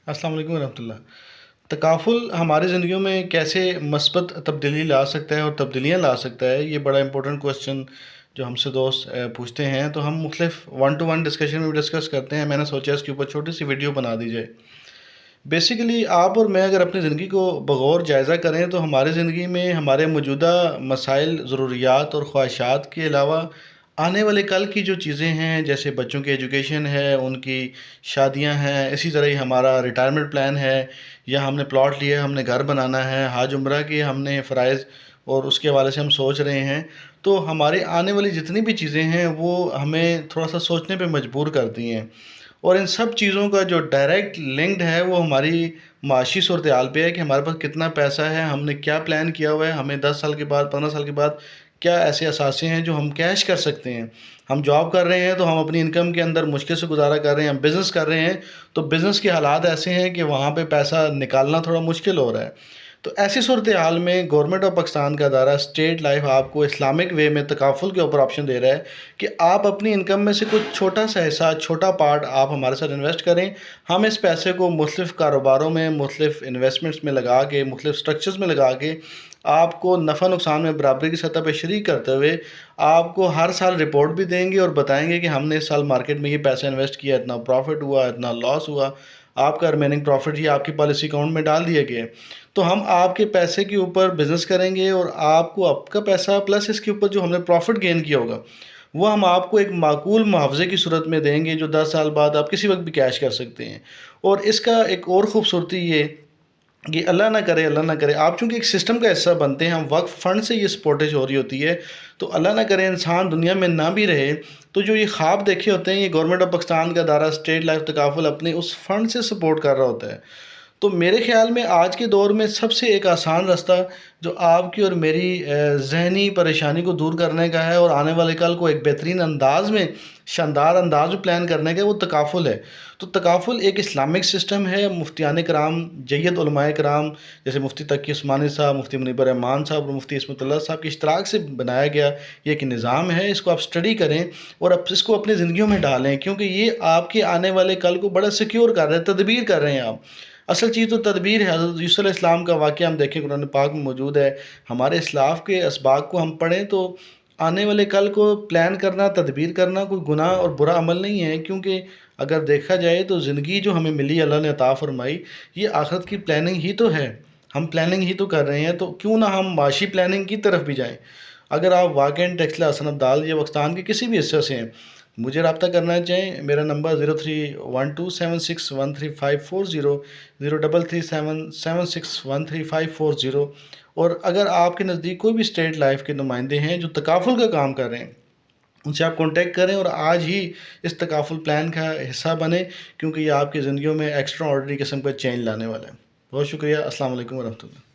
السلام علیکم ورحمۃ اللہ۔ تکافل ہماری زندگیوں میں کیسے مثبت تبدیلی لا سکتا ہے اور تبدیلیاں لا سکتا ہے، یہ بڑا امپورٹنٹ کوسچن جو ہم سے دوست پوچھتے ہیں، تو ہم مختلف ون ٹو ون ڈسکشن میں بھی ڈسکس کرتے ہیں۔ میں نے سوچا اس کے اوپر چھوٹی سی ویڈیو بنا دی جائے۔ بیسیکلی آپ اور میں اگر اپنی زندگی کو بغور جائزہ کریں تو ہماری زندگی میں ہمارے موجودہ مسائل، ضروریات اور خواہشات کے علاوہ آنے والے کل کی جو چیزیں ہیں، جیسے بچوں کی ایجوکیشن ہے، ان کی شادیاں ہیں، اسی طرح ہی ہمارا ریٹائرمنٹ پلان ہے، یا ہم نے پلاٹ لیا ہے، ہم نے گھر بنانا ہے، حج عمرہ کے ہم نے فرائض اور اس کے حوالے سے ہم سوچ رہے ہیں، تو ہمارے آنے والی جتنی بھی چیزیں ہیں وہ ہمیں تھوڑا سا سوچنے پہ مجبور کرتی ہیں، اور ان سب چیزوں کا جو ڈائریکٹ لنکڈ ہے وہ ہماری معاشی صورتحال پہ ہے کہ ہمارے پاس کتنا پیسہ ہے، ہم نے کیا پلان کیا ہوا ہے، ہمیں 10 سال کے بعد 15 سال کے بعد کیا ایسے اثاثے ہیں جو ہم کیش کر سکتے ہیں۔ ہم جاب کر رہے ہیں تو ہم اپنی انکم کے اندر مشکل سے گزارا کر رہے ہیں، ہم بزنس کر رہے ہیں تو بزنس کے حالات ایسے ہیں کہ وہاں پہ پیسہ نکالنا تھوڑا مشکل ہو رہا ہے۔ تو ایسی صورتحال میں گورنمنٹ آف پاکستان کا ادارہ اسٹیٹ لائف آپ کو اسلامک وے میں تکافل کے اوپر آپشن دے رہا ہے کہ آپ اپنی انکم میں سے کچھ چھوٹا سا حصہ، چھوٹا پارٹ آپ ہمارے ساتھ انویسٹ کریں۔ ہم اس پیسے کو مختلف کاروباروں میں، مختلف انویسٹمنٹس میں لگا کے، مختلف سٹرکچرز میں لگا کے آپ کو نفع نقصان میں برابری کی سطح پہ شریک کرتے ہوئے آپ کو ہر سال رپورٹ بھی دیں گے اور بتائیں گے کہ ہم نے اس سال مارکیٹ میں یہ پیسہ انویسٹ کیا، اتنا پروفٹ ہوا، اتنا لاس ہوا، آپ کا ریمیننگ پروفٹ یہ آپ کی پالیسی اکاؤنٹ میں ڈال دیا گیا ہے۔ تو ہم آپ کے پیسے کے اوپر بزنس کریں گے اور آپ کو آپ کا پیسہ پلس اس کے اوپر جو ہم نے پروفٹ گین کیا ہوگا وہ ہم آپ کو ایک معقول معاوضے کی صورت میں دیں گے، جو 10 سال بعد آپ کسی وقت بھی کیش کر سکتے ہیں۔ اور اس کا ایک اور خوبصورتی یہ کہ اللہ نہ کرے آپ چونکہ ایک سسٹم کا حصہ بنتے ہیں، ہم وقف فنڈ سے یہ سپورٹیج ہو رہی ہوتی ہے، تو اللہ نہ کرے انسان دنیا میں نہ بھی رہے تو جو یہ خواب دیکھے ہوتے ہیں، یہ گورنمنٹ آف پاکستان کا ادارہ اسٹیٹ لائف تکافل اپنے اس فنڈ سے سپورٹ کر رہا ہوتا ہے۔ تو میرے خیال میں آج کے دور میں سب سے ایک آسان راستہ جو آپ کی اور میری ذہنی پریشانی کو دور کرنے کا ہے اور آنے والے کل کو ایک بہترین انداز میں، شاندار انداز میں پلان کرنے کا ہے، وہ تکافل ہے۔ تو تکافل ایک اسلامک سسٹم ہے۔ مفتیان کرام، جید علماء کرام جیسے مفتی تقی عثمانی صاحب، مفتی منیب الرحمان صاحب اور مفتی عصمت اللہ صاحب کے اشتراک سے بنایا گیا یہ ایک نظام ہے۔ اس کو آپ اسٹڈی کریں اور اس کو اپنی زندگیوں میں ڈالیں، کیونکہ یہ آپ کے آنے والے کل کو بڑا سیکیور کر رہے ہیں، تدبیر کر رہے ہیں آپ۔ اصل چیز تو تدبیر ہے۔ حضرت یوسف علیہ السلام کا واقعہ ہم دیکھیں، قرآن پاک میں موجود ہے۔ ہمارے اسلاف کے اسباق کو ہم پڑھیں تو آنے والے کل کو پلان کرنا، تدبیر کرنا کوئی گناہ اور برا عمل نہیں ہے، کیونکہ اگر دیکھا جائے تو زندگی جو ہمیں ملی، اللہ نے عطا فرمائی، یہ آخرت کی پلاننگ ہی تو ہے۔ ہم پلاننگ ہی تو کر رہے ہیں، تو کیوں نہ ہم معاشی پلاننگ کی طرف بھی جائیں۔ اگر آپ واقعاً ٹیکسلا حسن عبدال یا پاکستان کے کسی بھی حصے سے ہیں، مجھے رابطہ کرنا چاہیں، میرا نمبر 0312761350، 0337761350۔ اور اگر آپ کے نزدیک کوئی بھی اسٹیٹ لائف کے نمائندے ہیں جو تکافل کا کام کر رہے ہیں، ان سے آپ کانٹیکٹ کریں اور آج ہی اس تکافل پلان کا حصہ بنیں، کیونکہ یہ آپ کی زندگیوں میں ایکسٹرا آرڈنری قسم کا چینج لانے والا ہے۔ بہت شکریہ۔ السلام علیکم ورحمۃ اللہ۔